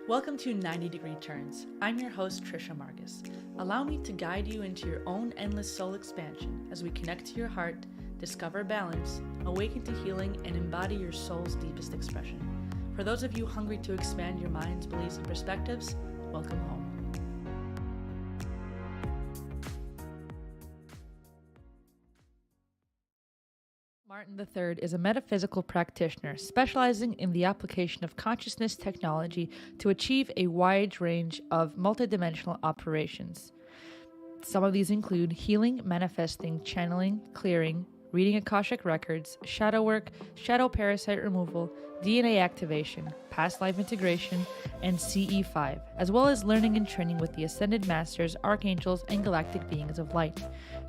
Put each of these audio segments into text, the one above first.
Welcome to 90 Degree Turns. I'm your host, Trisha Marcus. Allow me to guide you into your own endless soul expansion as we connect to your heart, discover balance, awaken to healing, and embody your soul's deepest expression. For those of you hungry to expand your mind's beliefs and perspectives, welcome home. Martin III is a metaphysical practitioner specializing in the application of consciousness technology to achieve a wide range of multidimensional operations. Some of these include healing, manifesting, channeling, clearing, reading Akashic records, shadow work, shadow parasite removal, DNA activation, past life integration, and CE5, as well as learning and training with the Ascended Masters, Archangels, and Galactic beings of light.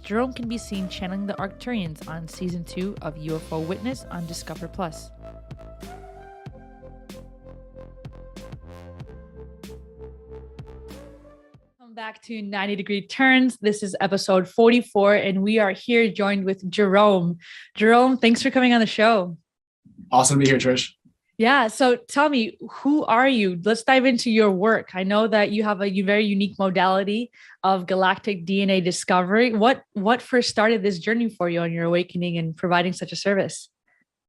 Jerome can be seen channeling the Arcturians on Season 2 of UFO Witness on Discover Plus. Welcome back to 90 Degree Turns. This is episode 44, and we are here joined with Jerome. Jerome, thanks for coming on the show. Awesome to be here, Trish. Yeah. So tell me, who are you? Let's dive into your work. I know that you have a very unique modality of galactic DNA discovery. What first started this journey for you on your awakening and providing such a service?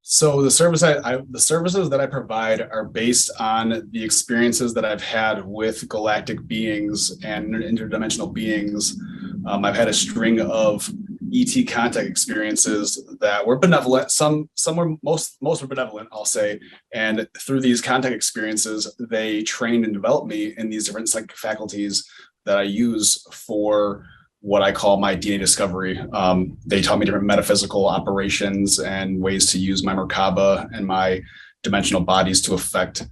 So the services that I provide are based on the experiences that I've had with galactic beings and interdimensional beings. I've had a string of ET contact experiences that were benevolent. Some were most were benevolent, I'll say. And through these contact experiences, they trained and developed me in these different psychic faculties that I use for what I call my DNA discovery. They taught me different metaphysical operations and ways to use my Merkaba and my dimensional bodies to affect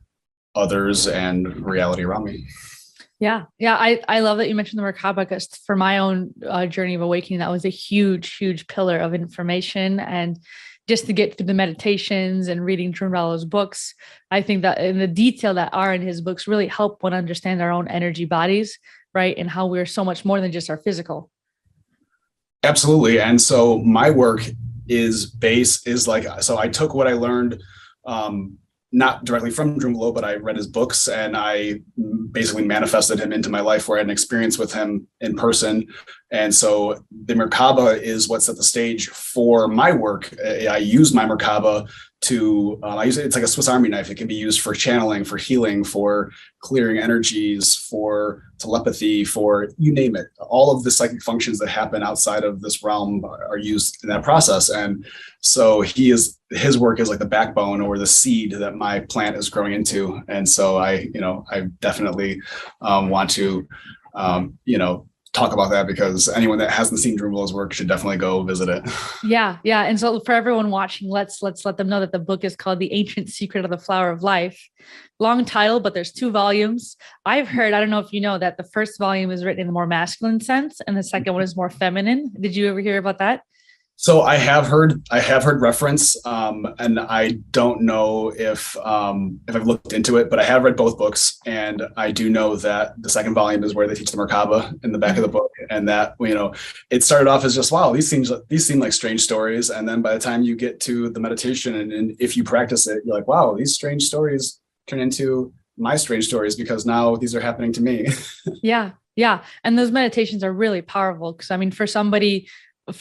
others and reality around me. Yeah. I love that you mentioned the Merkaba, because for my own journey of awakening, that was a huge pillar of information. And just to get through the meditations and reading Jerome books, I think that in the detail that are in his books really help one understand our own energy bodies, right? And how we're so much more than just our physical. Absolutely. And so my work so I took what I learned, not directly from Jerome, but I read his books and I basically manifested him into my life where I had an experience with him in person. And so the Merkaba is what set the stage for my work. I use my Merkaba to, it's like a Swiss Army knife. It can be used for channeling, for healing, for clearing energies, for telepathy, for you name it. All of the psychic functions that happen outside of this realm are used in that process. And so his work is like the backbone or the seed that my plant is growing into. And so I definitely want to, talk about that, because anyone that hasn't seen Jerome work should definitely go visit it. Yeah. And so for everyone watching, let's let them know that the book is called The Ancient Secret of the Flower of Life. Long title, but there's 2 volumes. I've heard, I don't know if you know, that the first volume is written in the more masculine sense and the second one is more feminine. Did you ever hear about that? So I have heard reference, and I don't know if I've looked into it, but I have read both books, and I do know that the second volume is where they teach the Merkaba in the back of the book, and that it started off as just, wow, these seem like strange stories, and then by the time you get to the meditation and if you practice it, you're like, wow, these strange stories turn into my strange stories because now these are happening to me. Yeah, and those meditations are really powerful because for somebody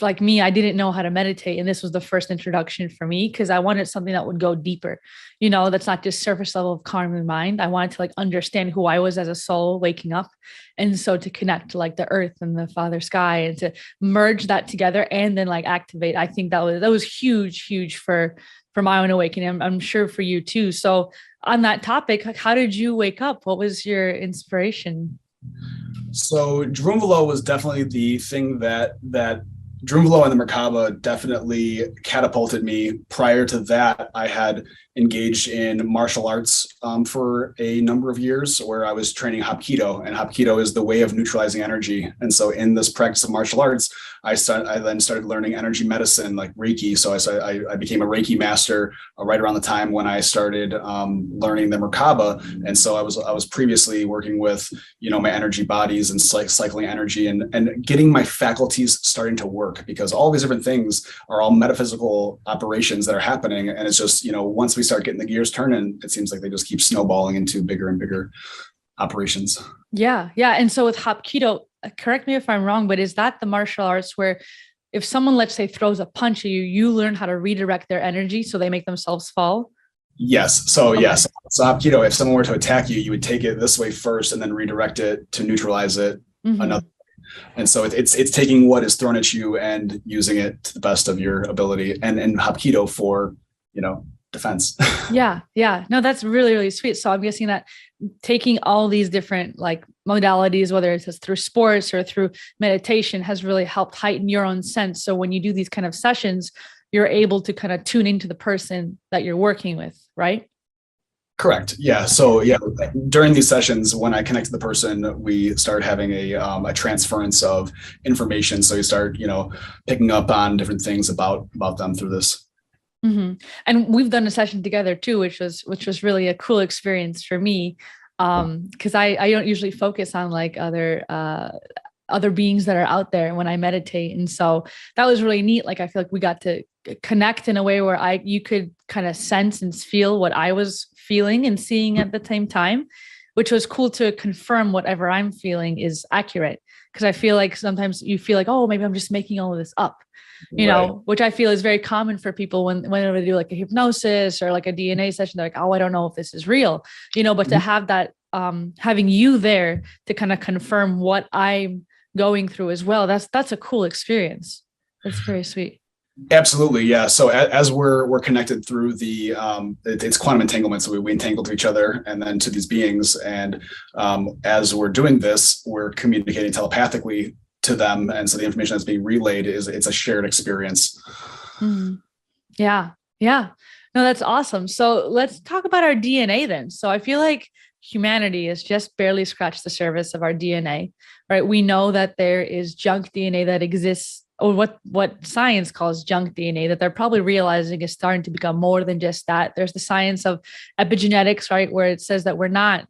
like me, I didn't know how to meditate. And this was the first introduction for me because I wanted something that would go deeper, that's not just surface level of calming mind. I wanted to understand who I was as a soul waking up. And so to connect to the earth and the father sky and to merge that together and then activate, I think that was huge for my own awakening. I'm sure for you too. So on that topic, how did you wake up? What was your inspiration? So Jerome was definitely the thing that Jerome and the Merkaba definitely catapulted me. Prior to that, I had engaged in martial arts for a number of years where I was training Hapkido, and Hapkido is the way of neutralizing energy. And so in this practice of martial arts, I then started learning energy medicine like Reiki. So I became a Reiki master right around the time when I started learning the Merkaba. And so I was previously working with, my energy bodies and cycling energy and getting my faculties starting to work. work, because all these different things are all metaphysical operations that are happening. And it's just, once we start getting the gears turning, it seems like they just keep snowballing into bigger and bigger operations. Yeah. Yeah. And so with Hapkido, correct me if I'm wrong, but is that the martial arts where if someone, let's say, throws a punch at you, you learn how to redirect their energy so they make themselves fall? Yes. So Okay. yes. So Hapkido, if someone were to attack you, you would take it this way first and then redirect it to neutralize it another. And so it's taking what is thrown at you and using it to the best of your ability, and Hapkido for, defense. Yeah. Yeah. No, that's really, really sweet. So I'm guessing that taking all these different like modalities, whether it's through sports or through meditation, has really helped heighten your own sense. So when you do these kind of sessions, you're able to kind of tune into the person that you're working with, right? Correct. Yeah. So yeah, during these sessions, when I connect to the person, we start having a transference of information. So you start, picking up on different things about them through this. Mm-hmm. And we've done a session together too, which was really a cool experience for me. Because I don't usually focus on like other beings that are out there when I meditate. And so that was really neat. Like, I feel like we got to connect in a way where you could kind of sense and feel what I was feeling and seeing at the same time, which was cool to confirm whatever I'm feeling is accurate. Because I feel like sometimes you feel like, oh, maybe I'm just making all of this up, which I feel is very common for people whenever they do like a hypnosis or like a DNA session. They're like, oh, I don't know if this is real, but to have that, having you there to kind of confirm what I'm going through as well. That's a cool experience. That's very sweet. Absolutely. Yeah. So as we're connected through the, it's quantum entanglement. So we entangle to each other and then to these beings. And as we're doing this, we're communicating telepathically to them. And so the information that's being relayed it's a shared experience. Mm-hmm. Yeah. Yeah. No, that's awesome. So let's talk about our DNA then. So I feel like humanity has just barely scratched the surface of our DNA, right? We know that there is junk DNA that exists, or what science calls junk DNA, that they're probably realizing is starting to become more than just that. There's the science of epigenetics, right? Where it says that we're not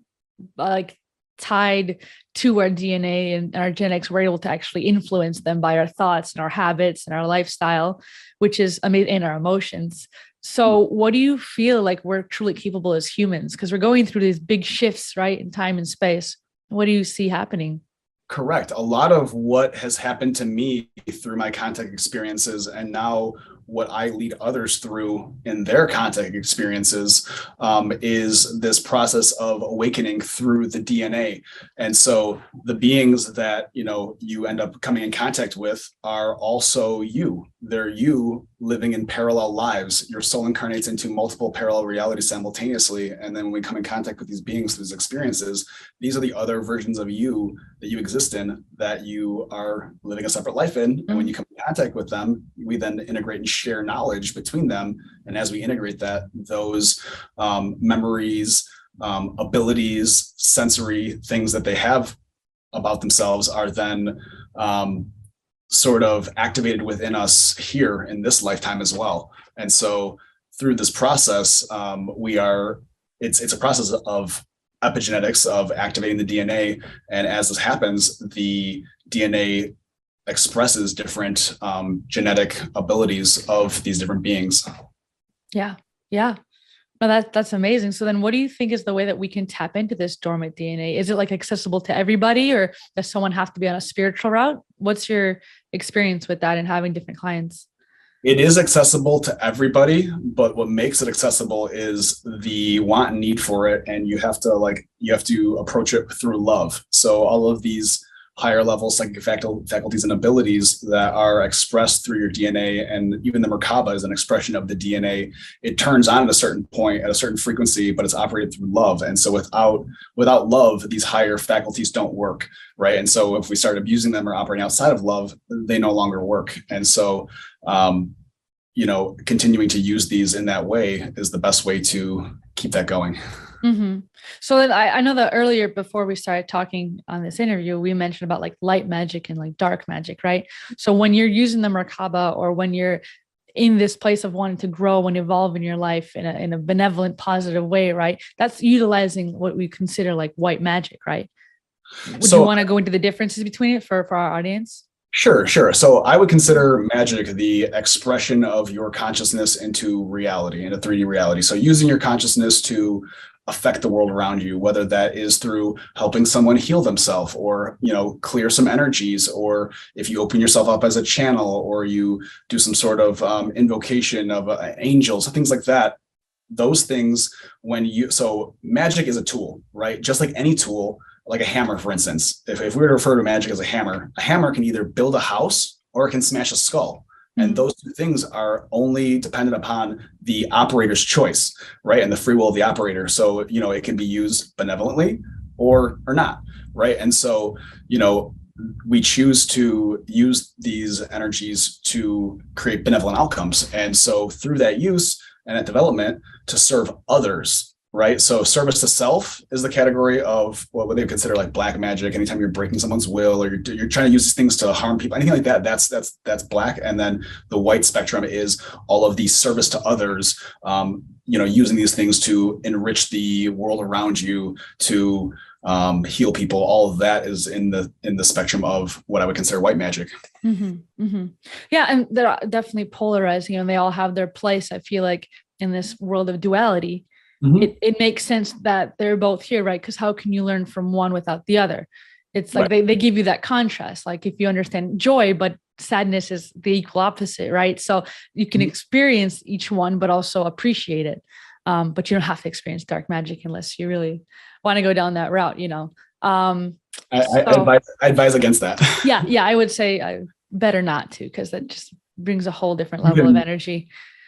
like tied to our DNA and our genetics. We're able to actually influence them by our thoughts and our habits and our lifestyle, which is amazing, and our emotions. So what do you feel like we're truly capable as humans? Because we're going through these big shifts, right, in time and space. What do you see happening? Correct. A lot of what has happened to me through my contact experiences, and now what I lead others through in their contact experiences, is this process of awakening through the DNA. And so the beings that, you end up coming in contact with are also you. They're you living in parallel lives. Your soul incarnates into multiple parallel realities simultaneously. And then when we come in contact with these beings, these experiences, these are the other versions of you that you exist in, that you are living a separate life in. And when you come in contact with them, we then integrate and share knowledge between them. And as we integrate that, those memories, abilities, sensory things that they have about themselves are then sort of activated within us here in this lifetime as well. And so through this process, it's a process of epigenetics, of activating the DNA. And as this happens, the DNA expresses different genetic abilities of these different beings. Yeah. Yeah. No, that's amazing. So then what do you think is the way that we can tap into this dormant DNA? Is it like accessible to everybody, or does someone have to be on a spiritual route? What's your experience with that and having different clients? It is accessible to everybody, but what makes it accessible is the want and need for it. And you have to approach it through love. So all of these higher level psychic faculties and abilities that are expressed through your DNA, and even the Merkaba is an expression of the DNA. It turns on at a certain point, at a certain frequency, but it's operated through love. And so without love, these higher faculties don't work, right? And so if we start abusing them or operating outside of love, they no longer work. And so, continuing to use these in that way is the best way to keep that going. Mm-hmm. So then I know that earlier, before we started talking on this interview, we mentioned about like light magic and like dark magic, right? So when you're using the Merkaba, or when you're in this place of wanting to grow and evolve in your life in a benevolent, positive way, right? That's utilizing what we consider like white magic, right? Would you want to go into the differences between it for our audience? Sure, sure. So I would consider magic the expression of your consciousness into reality, into 3D reality. So using your consciousness to affect the world around you, whether that is through helping someone heal themselves or, clear some energies, or if you open yourself up as a channel or you do some sort of invocation of angels, things like that. Those things, so magic is a tool, right? Just like any tool, like a hammer, for instance. If we were to refer to magic as a hammer can either build a house or it can smash a skull. And those two things are only dependent upon the operator's choice, right? And the free will of the operator. So, it can be used benevolently or not, right? And so, we choose to use these energies to create benevolent outcomes. And so through that use and that development to serve others, right? So service to self is the category of what they consider like black magic. Anytime you're breaking someone's will or you're trying to use these things to harm people, anything like that, that's black. And then the white spectrum is all of the service to others, using these things to enrich the world around you, to heal people. All of that is in the spectrum of what I would consider white magic. Mm-hmm, mm-hmm. Yeah, and they're definitely polarizing, and they all have their place. I feel like in this world of duality, it makes sense that they're both here, right? Because how can you learn from one without the other? It's like they give you that contrast. Like if you understand joy, but sadness is the equal opposite, right? So you can experience each one, but also appreciate it. But you don't have to experience dark magic unless you really want to go down that route, I advise against that. Yeah, I would say better not to, because that just brings a whole different level of energy.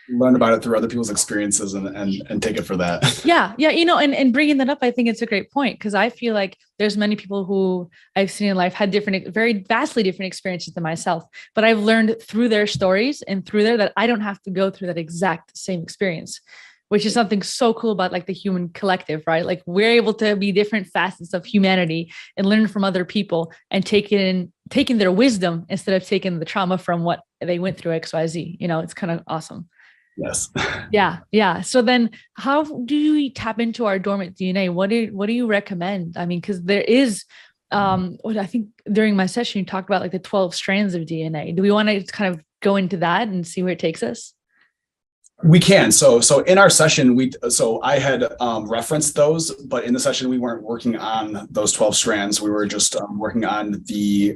Learn about it through other people's experiences and take it for that. Yeah. And bringing that up, I think it's a great point, because I feel like there's many people who I've seen in life had very vastly different experiences than myself, but I've learned through their stories and through that I don't have to go through that exact same experience, which is something so cool about like the human collective, right? Like we're able to be different facets of humanity and learn from other people and taking their wisdom instead of taking the trauma from what they went through XYZ. It's kind of awesome. Yes. Yeah. So then how do we tap into our dormant DNA? What do you recommend? I mean, because there is, I think during my session, you talked about like the 12 strands of DNA. Do we want to kind of go into that and see where it takes us? We can. So in our session, I had referenced those, but in the session, we weren't working on those 12 strands. We were just working on the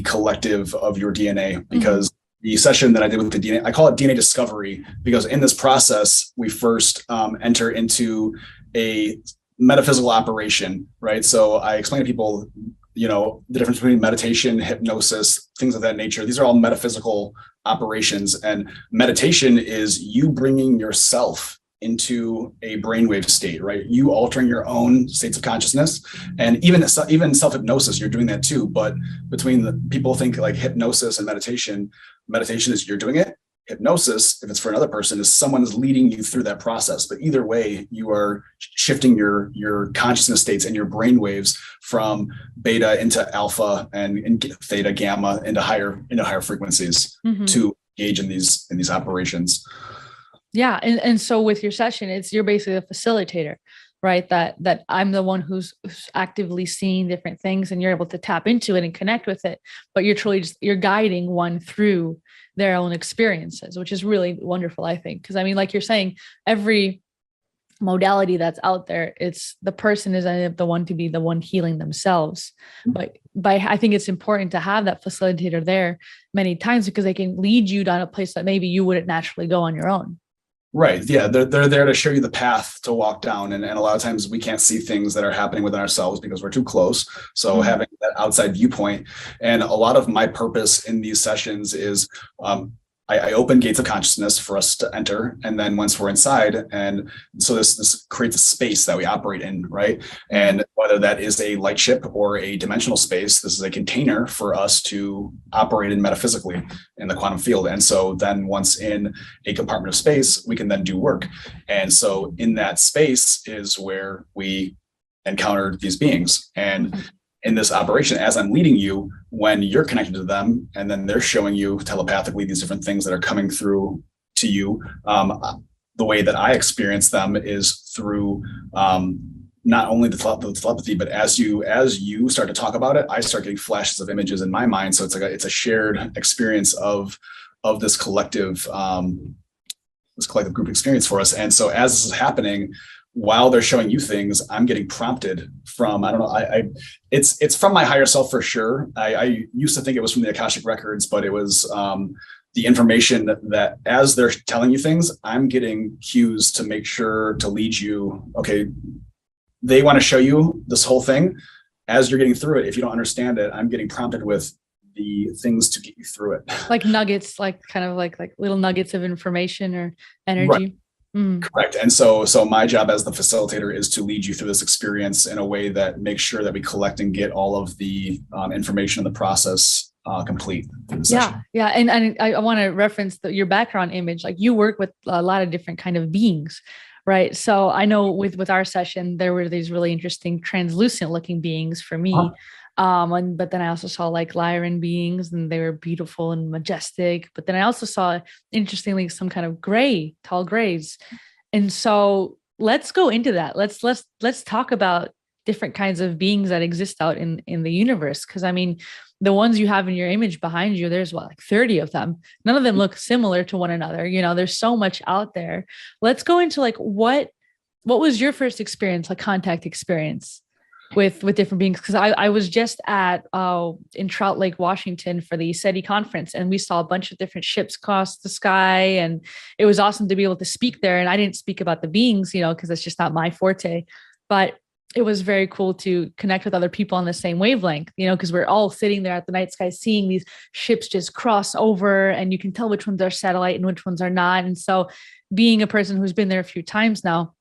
collective of your DNA, because the session that I did with the DNA, I call it DNA discovery, because in this process, we first enter into a metaphysical operation, right? So I explain to people, the difference between meditation, hypnosis, things of that nature. These are all metaphysical operations, and meditation is you bringing yourself into a brainwave state, right? You altering your own states of consciousness, and even self-hypnosis, you're doing that too. But between the people think like hypnosis and meditation is you're doing it. Hypnosis, if it's for another person, is someone is leading you through that process. But either way, you are shifting your consciousness states and your brain waves from beta into alpha and theta, gamma into higher frequencies to engage in these operations. Yeah, and so with your session, you're basically a facilitator, right? That I'm the one who's actively seeing different things, and you're able to tap into it and connect with it. But you're truly you're guiding one through their own experiences, which is really wonderful, I think. Because I mean, like you're saying, every modality that's out there, it's the person is the one to be the one healing themselves. But I think it's important to have that facilitator there many times, because they can lead you down a place that maybe you wouldn't naturally go on your own. Right. Yeah. They're there to show you the path to walk down. And a lot of times we can't see things that are happening within ourselves because we're too close. So having that outside viewpoint, and a lot of my purpose in these sessions is, I open gates of consciousness for us to enter. And then once we're inside, and so this creates a space that we operate in, right? And whether that is a light ship or a dimensional space, this is a container for us to operate in metaphysically in the quantum field. And so then once in a compartment of space, we can then do work. And so in that space is where we encounter these beings. And in this operation, as I'm leading you, when you're connected to them, and then they're showing you telepathically these different things that are coming through to you, the way that I experience them is through not only the telepathy, but as you start to talk about it, I start getting flashes of images in my mind. So it's a shared experience of this collective group experience for us. And so as this is happening, while they're showing you things, I'm getting prompted from, I don't know, it's from my higher self for sure. I used to think it was from the Akashic records, but it was the information that as they're telling you things, I'm getting cues to make sure to lead you. Okay, they want to show you this whole thing. As you're getting through it, if you don't understand it, I'm getting prompted with the things to get you through it. Like nuggets, like kind of like little nuggets of information or energy. Right. Correct. And so my job as the facilitator is to lead you through this experience in a way that makes sure that we collect and get all of the information in the process complete. Yeah. And I want to reference your background image. Like you work with a lot of different kind of beings, right? So I know with our session, there were these really interesting translucent looking beings for me. But then I also saw like Lyran beings, and they were beautiful and majestic. But then I also saw, interestingly, some kind of tall grays. And so let's go into that. Let's talk about different kinds of beings that exist out in the universe. Because I mean, the ones you have in your image behind you, there's like 30 of them. None of them look similar to one another. You know, there's so much out there. Let's go into like what was your first experience, like contact experience with different beings? Because I was just at in Trout Lake, Washington for the SETI conference, and we saw a bunch of different ships cross the sky, and it was awesome to be able to speak there. And I didn't speak about the beings, you know, because that's just not my forte, but it was very cool to connect with other people on the same wavelength, you know, because we're all sitting there at the night sky seeing these ships just cross over, and you can tell which ones are satellite and which ones are not. And so being a person who's been there a few times now,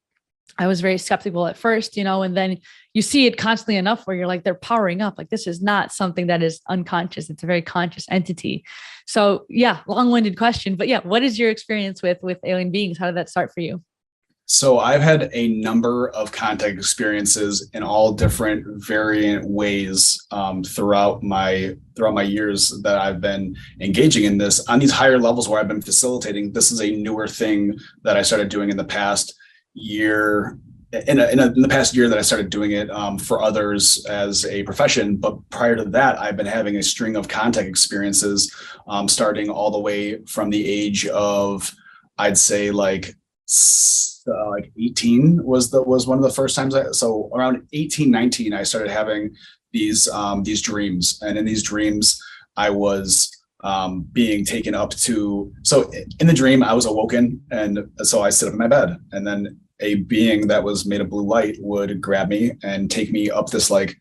I was very skeptical at first, you know, and then you see it constantly enough where you're like, they're powering up. Like, this is not something that is unconscious. It's a very conscious entity. So yeah, long-winded question, but yeah, what is your experience with alien beings? How did that start for you? So I've had a number of contact experiences in all different variant ways throughout my years that I've been engaging in this. On these higher levels where I've been facilitating, this is a newer thing that I started doing in the past year. In the past year that I started doing it for others as a profession. But prior to that, I've been having a string of contact experiences starting all the way from the age of, I'd say like 18 was one of the first times. So around 18, 19, I started having these dreams. And in these dreams, I was being taken up to, so in the dream, I was awoken. And so I sit up in my bed, and then a being that was made of blue light would grab me and take me up this like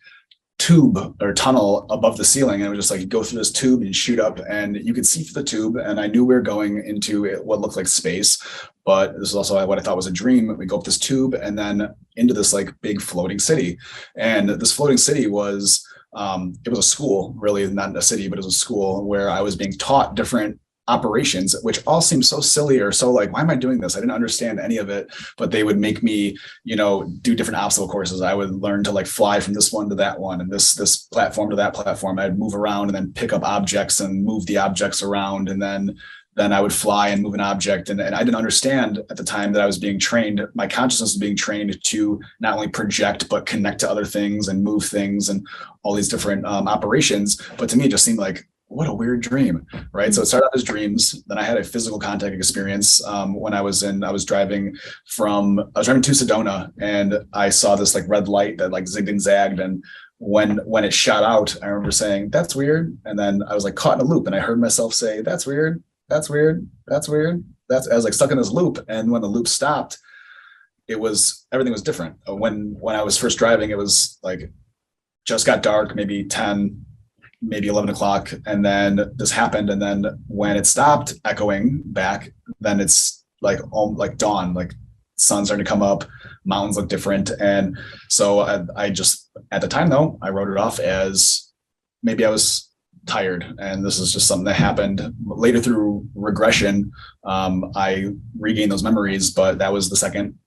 tube or tunnel above the ceiling. And it was just like, you go through this tube and shoot up, and you could see through the tube. And I knew we were going into what looked like space, but this is also what I thought was a dream. We go up this tube and then into this like big floating city. And this floating city was, it was a school, really not a city, but it was a school where I was being taught different operations, which all seemed so silly or so like, why am I doing this? I didn't understand any of it, but they would make me, you know, do different obstacle courses. I would learn to like fly from this one to that one, and this platform to that platform. I'd move around and then pick up objects and move the objects around. And then I would fly and move an object. And I didn't understand at the time that I was being trained. My consciousness was being trained to not only project, but connect to other things and move things and all these different operations. But to me, it just seemed like, what a weird dream, right? So it started out as dreams. Then I had a physical contact experience when I was driving to Sedona, and I saw this like red light that like zigged and zagged. And when it shot out, I remember saying, that's weird. And then I was like caught in a loop, and I heard myself say, that's weird. That's weird. That's weird. I was like stuck in this loop. And when the loop stopped, everything was different. When I was first driving, it was like, just got dark, maybe 10, maybe 11 o'clock. And then this happened. And then when it stopped echoing back, then it's like dawn, like sun starting to come up, mountains look different. And so I just, at the time though, I wrote it off as maybe I was tired. And this is just something that happened later through regression. I regained those memories, but that was the second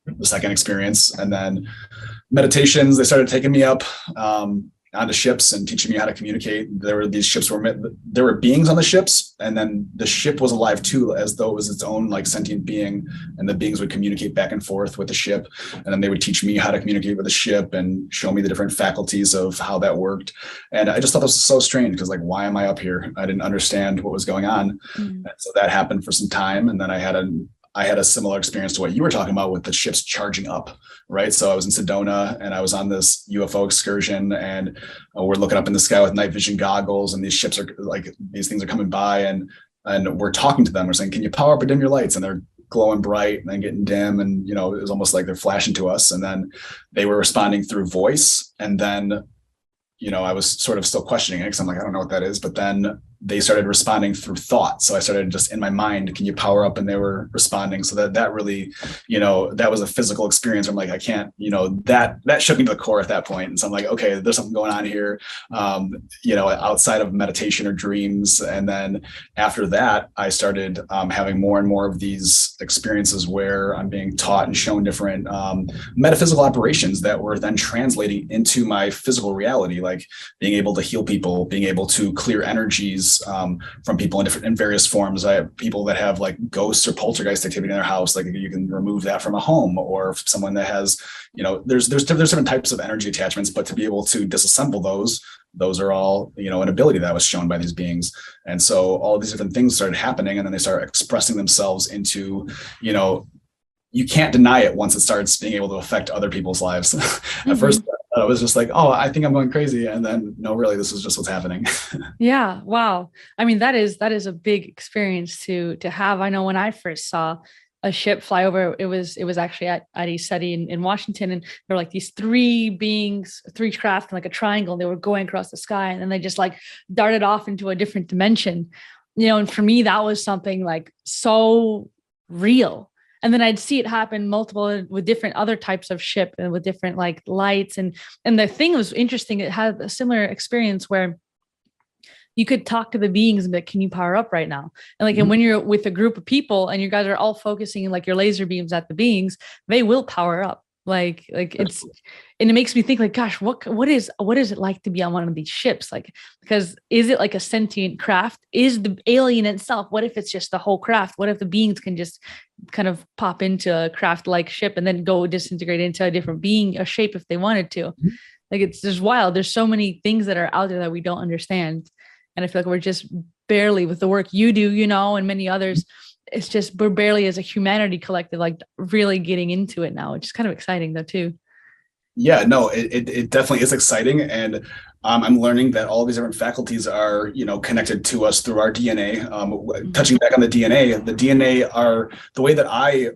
experience. And then meditations, they started taking me up. onto ships and teaching me how to communicate. There were these ships there were beings on the ships, and then the ship was alive too, as though it was its own like sentient being, and the beings would communicate back and forth with the ship, and then they would teach me how to communicate with the ship and show me the different faculties of how that worked. And I just thought this was so strange, because like, why am I up here? I didn't understand what was going on. And so that happened for some time, and then I had a similar experience to what you were talking about with the ships charging up, right? So I was in Sedona, and I was on this UFO excursion, and we're looking up in the sky with night vision goggles, and these ships are like, these things are coming by, and we're talking to them. We're saying, can you power up or dim your lights? And they're glowing bright and then getting dim. And, it was almost like they're flashing to us. And then they were responding through voice. And then, I was sort of still questioning it, because I'm like, I don't know what that is. But then they started responding through thought. So I started just in my mind, can you power up? And they were responding. So that really, that was a physical experience. I'm like, I can't, that shook me to the core at that point. And so I'm like, okay, there's something going on here, outside of meditation or dreams. And then after that, I started having more and more of these experiences where I'm being taught and shown different metaphysical operations that were then translating into my physical reality, like being able to heal people, being able to clear energies from people in various forms. I have people that have like ghosts or poltergeist activity in their house. Like you can remove that from a home, or someone that has, there's different types of energy attachments, but to be able to disassemble those are all, an ability that was shown by these beings. And so all of these different things started happening, and then they start expressing themselves into, you can't deny it once it starts being able to affect other people's lives. At first, I was just like, oh, I think I'm going crazy. And then, no, really, this is just what's happening. Yeah. Wow. I mean, that is a big experience to have. I know when I first saw a ship fly over, it was actually at a study in Washington, and there were like these three craft in like a triangle, and they were going across the sky, and then they just like darted off into a different dimension, and for me, that was something like so real. And then I'd see it happen multiple with different other types of ship and with different like lights. And the thing was interesting. It had a similar experience where you could talk to the beings and be like, can you power up right now? And like, and when you're with a group of people and you guys are all focusing like your laser beams at the beings, they will power up. Like it's, and it makes me think like, gosh, what is it like to be on one of these ships? Like, because is it like a sentient craft? Is the alien itself? What if it's just the whole craft? What if the beings can just kind of pop into a craft like ship and then go disintegrate into a different being, a shape if they wanted to? Like, it's just wild. There's so many things that are out there that we don't understand. And I feel like we're just barely, with the work you do, and many others, it's just, we're barely as a humanity collective, like really getting into it now, which is kind of exciting though too. Yeah, no, it definitely is exciting. And I'm learning that all these different faculties are, connected to us through our DNA. Touching back on the DNA are the way that I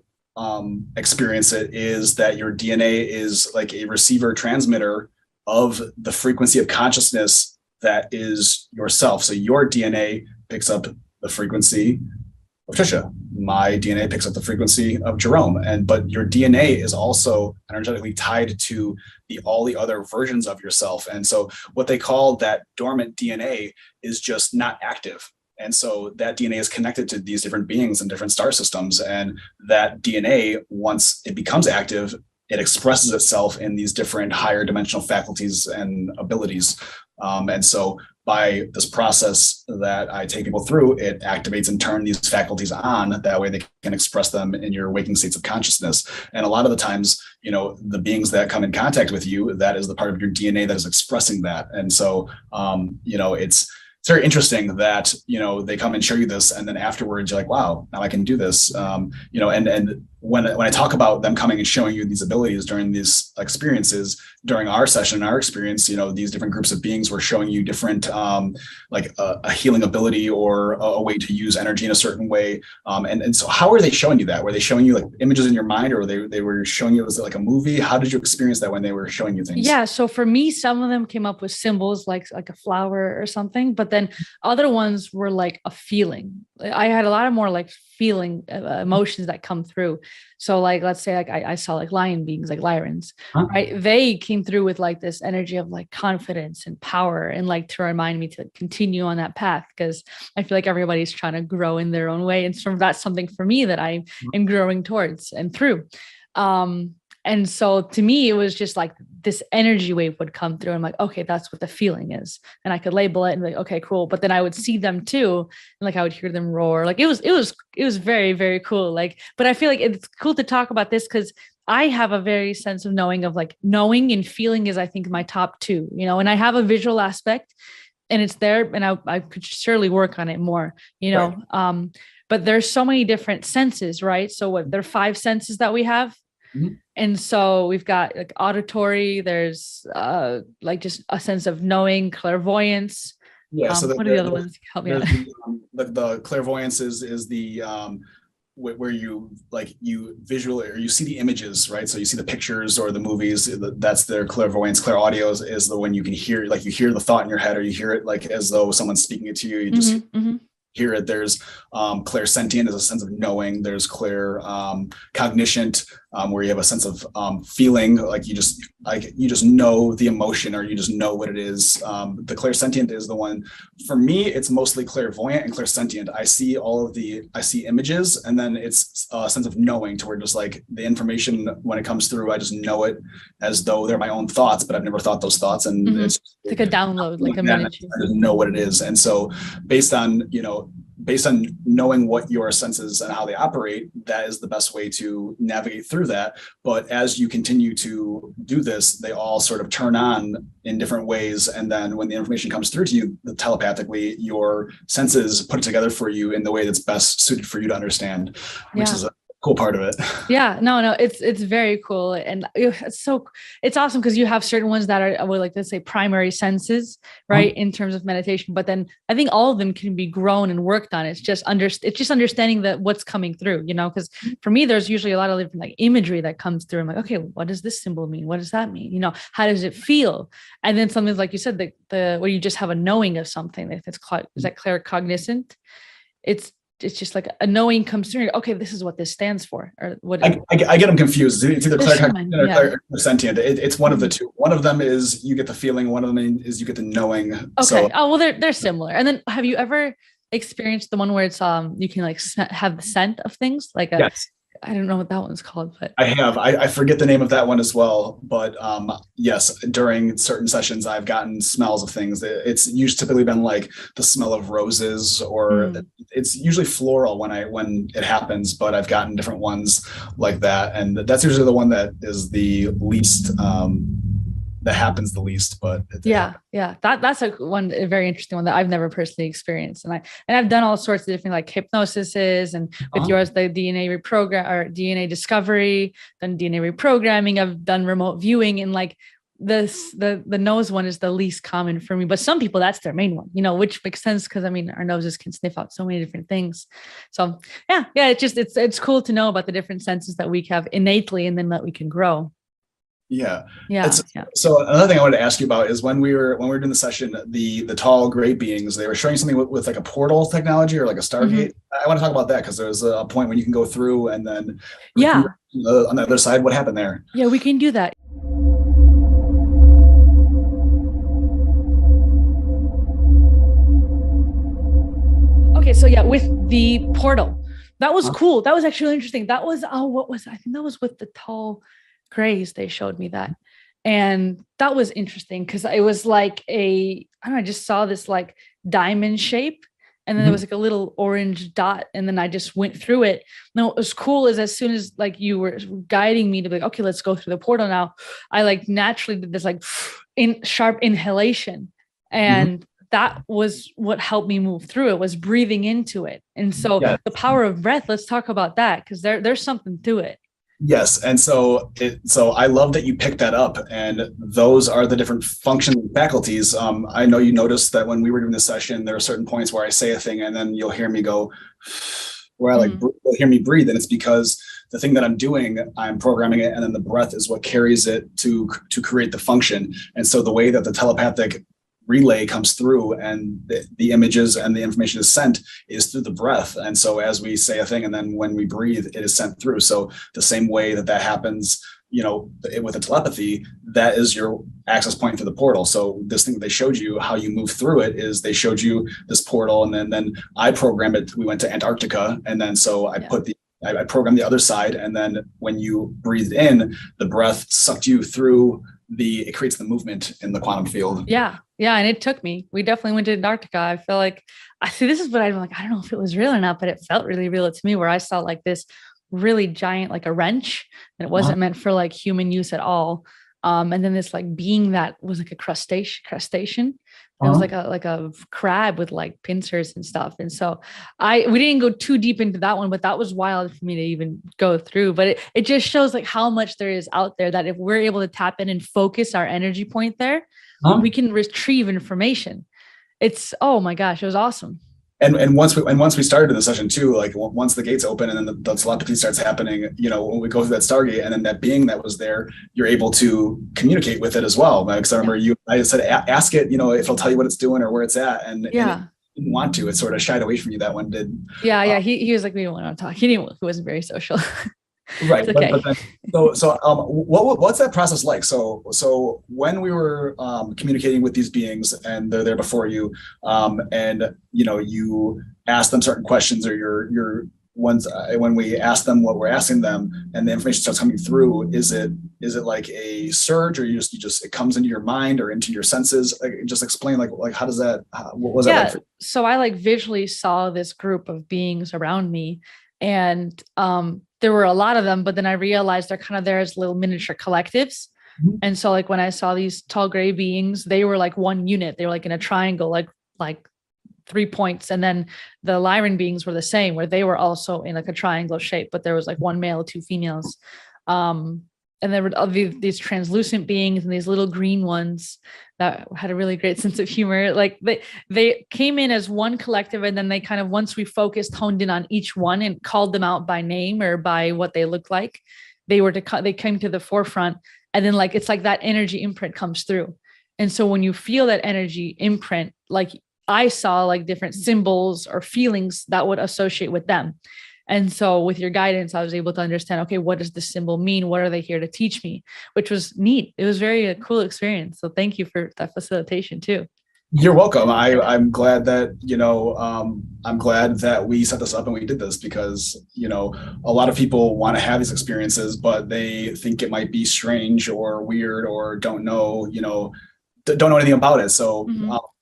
experience it is that your DNA is like a receiver transmitter of the frequency of consciousness that is yourself. So your DNA picks up the frequency of Trisha. My DNA picks up the frequency of Jerome. But your DNA is also energetically tied to all the other versions of yourself. And so what they call that dormant DNA is just not active. And so that DNA is connected to these different beings and different star systems. And that DNA, once it becomes active, it expresses itself in these different higher dimensional faculties and abilities. And so by this process that I take people through, it activates and turns these faculties on. That way they can express them in your waking states of consciousness. And a lot of the times, the beings that come in contact with you, that is the part of your DNA that is expressing that. And so, it's very interesting that, they come and show you this. And then afterwards, you're like, wow, now I can do this. And when I talk about them coming and showing you these abilities during these experiences, during our session, our experience, these different groups of beings were showing you different, like a healing ability or a way to use energy in a certain way. And so how are they showing you that? Were they showing you like images in your mind, or they were showing you, was it like a movie? How did you experience that when they were showing you things? Yeah. So for me, some of them came up with symbols like a flower or something, but then other ones were like a feeling. I had a lot of more like feeling emotions that come through. So like, let's say like I saw like lion beings, like Lyrans, right? They came through with like this energy of like confidence and power, and like to remind me to continue on that path, because I feel like everybody's trying to grow in their own way. And so that's something for me that I am growing towards and through. And so to me, it was just like this energy wave would come through. I'm like, okay, that's what the feeling is. And I could label it and be like, okay, cool. But then I would see them too. And like, I would hear them roar. Like it was very, very cool. Like, but I feel like it's cool to talk about this because I have a very sense of knowing and feeling is, I think, my top two, and I have a visual aspect and it's there, and I could surely work on it more, right. But there's so many different senses, right? So there are 5 senses that we have. Mm-hmm. And so we've got like auditory, there's like just a sense of knowing, clairvoyance. Yeah. So what are the other ones? Help me out. The clairvoyance is the where you visually, or you see the images, right? So you see the pictures or the movies. That's their clairvoyance. Clairaudio is the one you can hear, like you hear the thought in your head, or you hear it like as though someone's speaking it to you. You just hear it. There's clairsentient is a sense of knowing. There's cogniscient, where you have a sense of feeling, like you just know the emotion, or you just know what it is. The clairsentient is the one. For me, it's mostly clairvoyant and clairsentient. I see images, and then it's a sense of knowing, to where just like the information, when it comes through, I just know it as though they're my own thoughts, but I've never thought those thoughts, and it's like a download, like a minute. I just know what it is. And so based on knowing what your senses and how they operate, that is the best way to navigate through that. But as you continue to do this, they all sort of turn on in different ways. And then when the information comes through to you telepathically, your senses put it together for you in the way that's best suited for you to understand, which is a cool part of it. Yeah, no, it's very cool. And it's awesome because you have certain ones that are, like, let's say primary senses, right? In terms of meditation, but then I think all of them can be grown and worked on. It's just understanding that what's coming through, because for me, there's usually a lot of different like imagery that comes through. I'm like, okay, what does this symbol mean? What does that mean? How does it feel? And then something like you said, the where you just have a knowing of something, is that claircognizant? It's just like a knowing comes through. Okay, this is what this stands for, or what. I get them confused. It's either claircognizant or clairsentient. It's one of the two. One of them is you get the feeling. One of them is you get the knowing. Okay. So, they're similar. And then, have you ever experienced the one where it's you can like have the scent of things, like a. Yes. I don't know what that one's called, but I have. I forget the name of that one as well. But yes, during certain sessions, I've gotten smells of things. It's usually typically been like the smell of roses, or it's usually floral when it happens. But I've gotten different ones like that, and that's usually the one that is the least. That happens the least, but that's a very interesting one that I've never personally experienced, and I've done all sorts of different like hypnosises, and with yours the DNA reprogram or DNA discovery, then DNA reprogramming. I've done remote viewing, and like the nose one is the least common for me, but some people that's their main one, which makes sense because I mean our noses can sniff out so many different things. So it's cool to know about the different senses that we have innately, and then that we can grow. Yeah. So another thing I wanted to ask you about is when we were doing the session, the tall gray beings, they were showing something with like a portal technology or like a Stargate. I want to talk about that because there's a point when you can go through and then on the other side, what happened there? Yeah, we can do that. Okay, so with the portal, that was cool. That was actually interesting. That was I think that was with the tall grays. They showed me that, and that was interesting because it was like I just saw this like diamond shape, and then there was like a little orange dot, and then I just went through it. Now what was cool is as soon as like you were guiding me to be like, okay, let's go through the portal now, I like naturally did this like sharp inhalation, and that was what helped me move through it, was breathing into it. And so the power of breath, let's talk about that because there's something to it. Yes. And so I love that you picked that up, and those are the different functions and faculties. I know you noticed that when we were doing this session, there are certain points where I say a thing and then you'll hear me go, where I you'll hear me breathe. And it's because the thing that I'm doing, I'm programming it, and then the breath is what carries it to create the function. And so the way that the telepathic relay comes through and the images and the information is sent is through the breath. And so as we say a thing and then when we breathe, it is sent through. So the same way that happens, with the telepathy, that is your access point to the portal. So this thing that they showed you, how you move through it, is they showed you this portal, and then I programmed it. We went to Antarctica, and then so I put the I programmed the other side. And then when you breathed in, the breath sucked you through it creates the movement in the quantum field. Yeah. Yeah. And it took me, we definitely went to Antarctica. I feel like, I see, this is what I'm like, I don't know if it was real or not, but it felt really real to me, where I saw like this really giant, like a wrench, and it wasn't meant for like human use at all. And then this like being that was like a crustacean. It was like a crab with like pincers and stuff. And so we didn't go too deep into that one, but that was wild for me to even go through. But it just shows like how much there is out there, that if we're able to tap in and focus our energy point there, we can retrieve information. It's, oh my gosh, it was awesome. And once we started the session too, like once the gates open and then the telepathy starts happening, you know, when we go through that Stargate, and then that being that was there, you're able to communicate with it as well. Because I remember I said, ask it, you know, if it'll tell you what it's doing or where it's at, and it didn't want to. It sort of shied away from you. That one did. Yeah. He was like, we don't want to talk. He wasn't very social. Right. Okay. But then, what's that process like? So when we were communicating with these beings and they're there before you, and you know, you ask them certain questions, or your ones, when we ask them what we're asking them and the information starts coming through, is it like a surge, or you just it comes into your mind or into your senses? Like, just explain like how does that, what was that like for you? So I like visually saw this group of beings around me, and there were a lot of them, but then I realized they're kind of there as little miniature collectives. Mm-hmm. And so like when I saw these tall gray beings, they were like one unit. They were like in a triangle, like 3 points. And then the Lyran beings were the same, where they were also in like a triangle shape, but there was like one male, two females. And there were these translucent beings and these little green ones that had a really great sense of humor. Like they came in as one collective, and then they kind of, once we focused, honed in on each one and called them out by name or by what they looked like, they came to the forefront. And then like, it's like that energy imprint comes through. And so when you feel that energy imprint, like I saw like different symbols or feelings that would associate with them. And so with your guidance, I was able to understand, okay, what does this symbol mean? What are they here to teach me? Which was neat. It was very a cool experience. So thank you for that facilitation too. You're welcome. I'm glad that, you know, I'm glad that we set this up and we did this, because, you know, a lot of people want to have these experiences, but they think it might be strange or weird, or don't know anything about it. So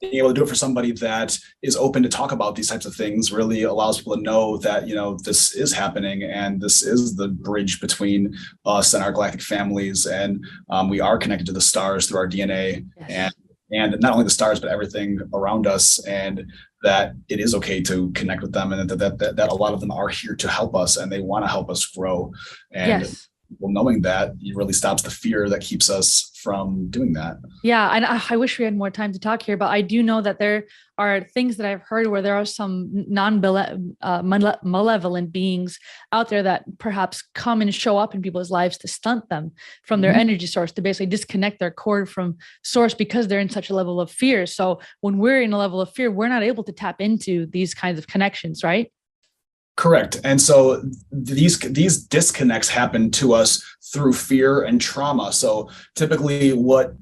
being able to do it for somebody that is open to talk about these types of things really allows people to know that, you know, this is happening, and this is the bridge between us and our galactic families. And we are connected to the stars through our DNA. Yes. And not only the stars, but everything around us, and that it is okay to connect with them, and that a lot of them are here to help us, and they want to help us grow. And yes. Well, knowing that, it really stops the fear that keeps us from doing that. Yeah. And I wish we had more time to talk here, but I do know that there are things that I've heard where there are some malevolent beings out there that perhaps come and show up in people's lives to stunt them from their energy source, to basically disconnect their cord from source, because they're in such a level of fear. So when we're in a level of fear, we're not able to tap into these kinds of connections, right? Correct. And so these disconnects happen to us through fear and trauma. So typically what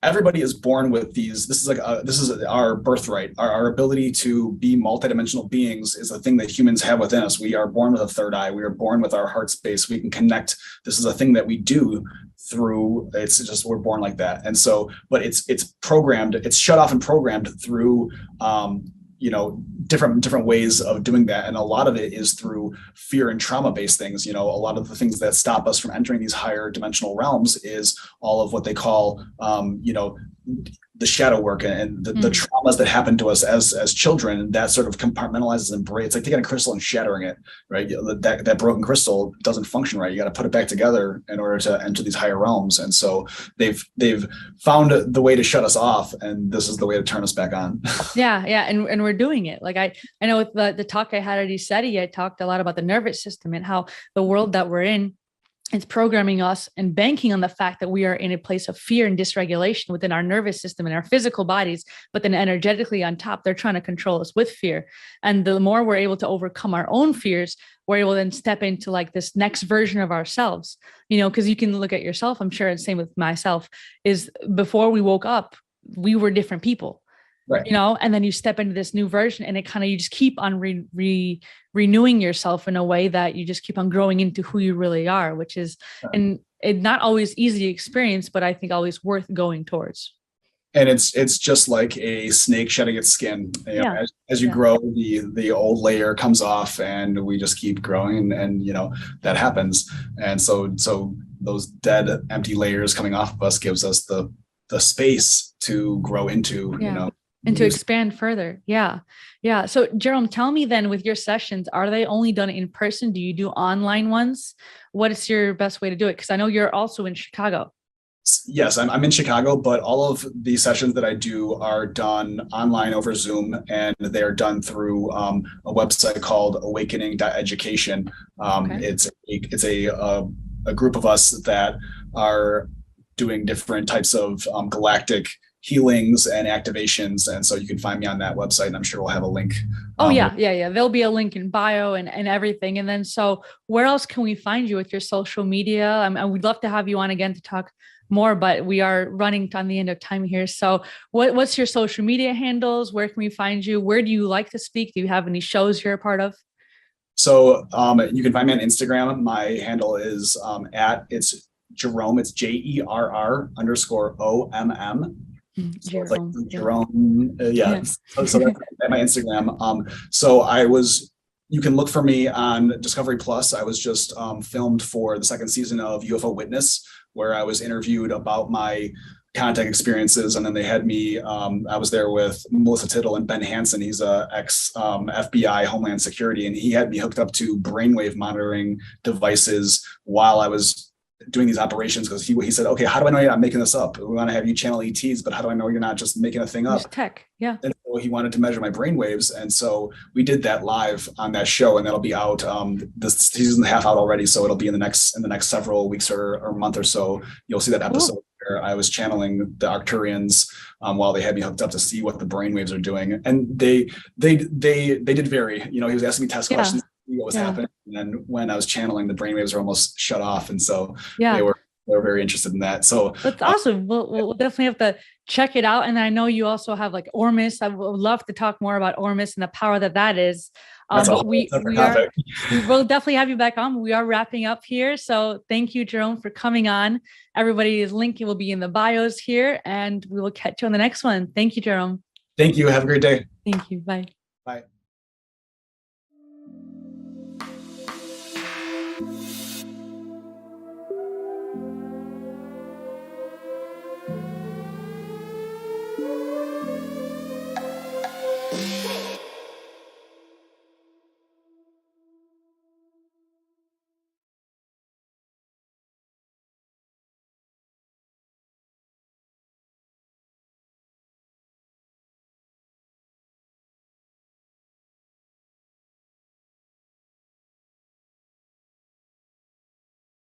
everybody is born with this is our birthright. Our ability to be multidimensional beings is a thing that humans have within us. We are born with a third eye. We are born with our heart space. We can connect. This is a thing that we do through, it's just, we're born like that. And so, but it's programmed, it's shut off and programmed through, different ways of doing that. And a lot of it is through fear and trauma-based things. You know, a lot of the things that stop us from entering these higher dimensional realms is all of what they call, the shadow work and the traumas that happen to us as children, that sort of compartmentalizes and breaks. It's like taking a crystal and shattering it, right? That broken crystal doesn't function right. You got to put it back together in order to enter these higher realms. And so they've found the way to shut us off, and this is the way to turn us back on. Yeah. And we're doing it. Like I know with the talk I had at ESETI, I talked a lot about the nervous system and how the world that we're in, it's programming us and banking on the fact that we are in a place of fear and dysregulation within our nervous system and our physical bodies, but then energetically on top, they're trying to control us with fear. And the more we're able to overcome our own fears, we're able to then step into like this next version of ourselves, because you can look at yourself. I'm sure it's the same with myself, is before we woke up, we were different people. Right. and then you step into this new version, and it kind of, you just keep on renewing yourself in a way that you just keep on growing into who you really are, which is, and it not always easy experience, but I think always worth going towards. And it's just like a snake shedding its skin. As you grow, the old layer comes off, and we just keep growing, and that happens. And so those dead, empty layers coming off of us gives us the space to grow into, and to expand further. Yeah. So Jerome, tell me then, with your sessions, are they only done in person? Do you do online ones? What is your best way to do it? Because I know you're also in Chicago. Yes, I'm in Chicago, but all of the sessions that I do are done online over Zoom, and they're done through a website called awakening.education. It's a group of us that are doing different types of galactic healings and activations, and so you can find me on that website, and I'm sure we'll have a link. Yeah. There'll be a link in bio and everything. And then, so where else can we find you with your social media? I mean, we'd love to have you on again to talk more, but we are running on the end of time here. So what's your social media handles? Where can we find you? Where do you like to speak? Do you have any shows you're a part of? So you can find me on Instagram. My handle is it's Jerome. It's JERR_OMM. So it's like Jerome. So that's at my Instagram. You can look for me on Discovery Plus. I was just filmed for the second season of UFO Witness, where I was interviewed about my contact experiences. And then they had me, I was there with Melissa Tittle and Ben Hansen. He's a ex FBI Homeland Security, and he had me hooked up to brainwave monitoring devices while I was doing these operations, because he said, okay, how do I know you're not making this up? We want to have you channel ETs, but how do I know you're not just making a thing up? It's tech. Yeah. And so he wanted to measure my brain waves. And so we did that live on that show, and that'll be out. This season's half out already. So it'll be in the next several weeks or month or so. You'll see that episode where I was channeling the Arcturians while they had me hooked up to see what the brain waves are doing. And they did vary. He was asking me test questions, what was happening, and then when I was channeling, the brainwaves were almost shut off, and so they were very interested in that. So that's awesome. We'll definitely have to check it out. And I know you also have like Ormus. I would love to talk more about Ormus and the power that is. But we will definitely have you back on. We are wrapping up here, so thank you, Jerome, for coming on. Everybody's link will be in the bios here, and we will catch you on the next one. Thank you, Jerome. Thank you. Have a great day. Thank you. Bye.